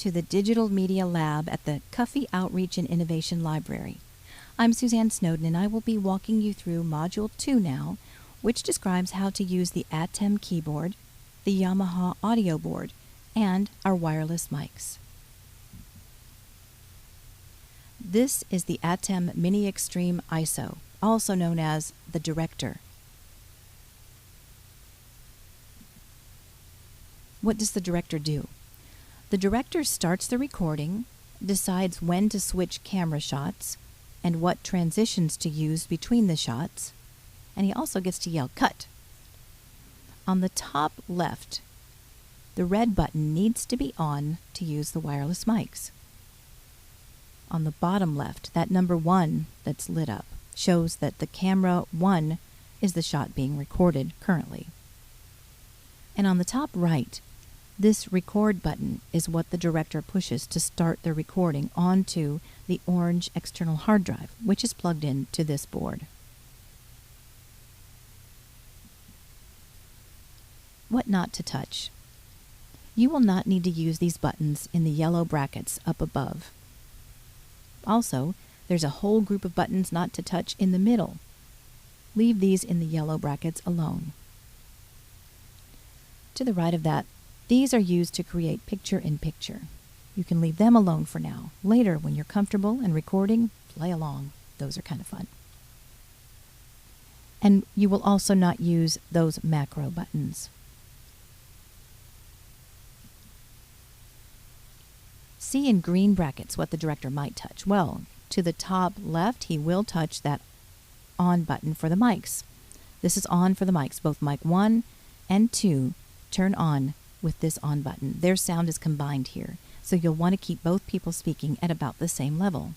to the Digital Media Lab at the Cuffey Outreach and Innovation Library. I'm Suzanne Snowden, and I will be walking you through Module 2 now, which describes how to use the ATEM keyboard, the Yamaha audio board, and our wireless mics. This is the ATEM Mini Extreme ISO, also known as the Director. What does the Director do? The Director starts the recording, decides when to switch camera shots, and what transitions to use between the shots, and he also gets to yell, "Cut!" On the top left, the red button needs to be on to use the wireless mics. On the bottom left, that number 1 that's lit up shows that the camera 1 is the shot being recorded currently. And on the top right, this record button is what the Director pushes to start the recording onto the orange external hard drive, which is plugged into this board. What not to touch? You will not need to use these buttons in the yellow brackets up above. Also, there's a whole group of buttons not to touch in the middle. Leave these in the yellow brackets alone. To the right of that, these are used to create picture-in-picture. You can leave them alone for now. Later, when you're comfortable and recording, play along. Those are kind of fun. And you will also not use those macro buttons. See in green brackets what the Director might touch. Well, to the top left, he will touch that on button for the mics. This is on for the mics. Both mic 1 and 2 turn on with this on button. Their sound is combined here, so you'll want to keep both people speaking at about the same level.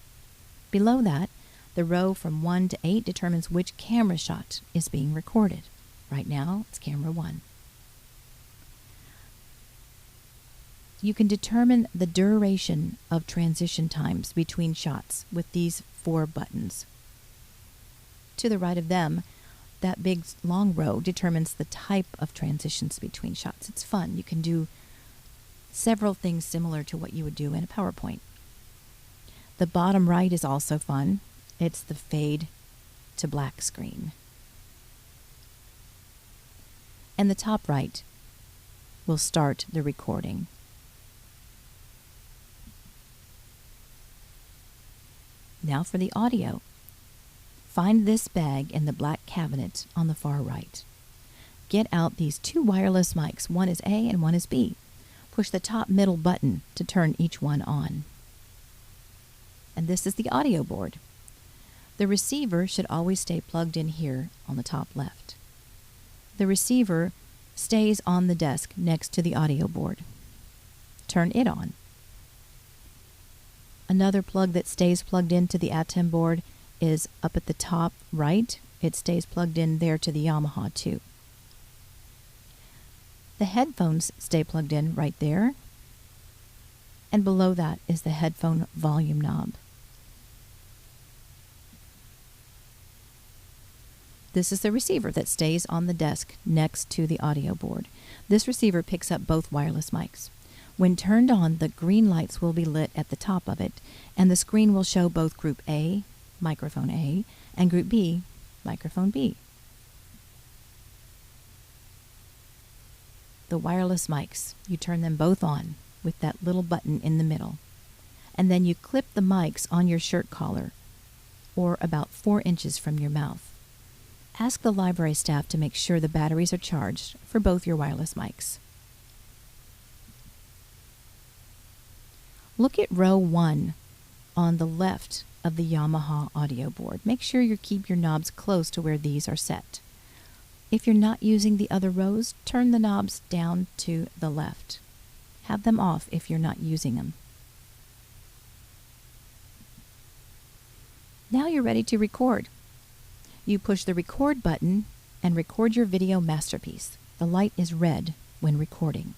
Below that, the row from 1 to 8 determines which camera shot is being recorded. Right now, it's camera 1. You can determine the duration of transition times between shots with these 4 buttons. To the right of them, that big long row determines the type of transitions between shots. It's fun. You can do several things similar to what you would do in a PowerPoint. The bottom right is also fun. It's the fade to black screen. And the top right will start the recording. Now for the audio. Find this bag in the black cabinet on the far right. Get out these 2 wireless mics. One is A and one is B. Push the top middle button to turn each one on. And this is the audio board. The receiver should always stay plugged in here on the top left. The receiver stays on the desk next to the audio board. Turn it on. Another plug that stays plugged into the ATEM board is up at the top right. It stays plugged in there to the Yamaha too. The headphones stay plugged in right there. And below that is the headphone volume knob. This is the receiver that stays on the desk next to the audio board. This receiver picks up both wireless mics. When turned on, the green lights will be lit at the top of it, and the screen will show both Group A, microphone A, and Group B, microphone B. The wireless mics, you turn them both on with that little button in the middle, and then you clip the mics on your shirt collar, or about 4 inches from your mouth. Ask the library staff to make sure the batteries are charged for both your wireless mics. Look at row 1 on the left of the Yamaha audio board. Make sure you keep your knobs close to where these are set. If you're not using the other rows, turn the knobs down to the left. Have them off if you're not using them. Now you're ready to record. You push the record button and record your video masterpiece. The light is red when recording.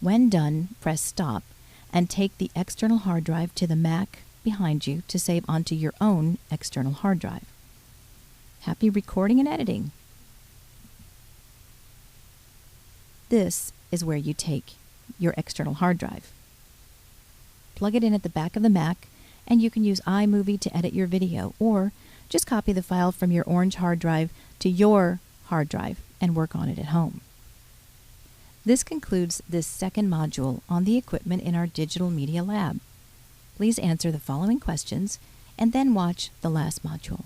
When done, press stop and take the external hard drive to the Mac behind you to save onto your own external hard drive. Happy recording and editing! This is where you take your external hard drive. plug it in at the back of the Mac, and you can use iMovie to edit your video, or just copy the file from your Orange hard drive to your hard drive and work on it at home. This concludes this second module on the equipment in our Digital Media Lab. Please answer the following questions and then watch the last module.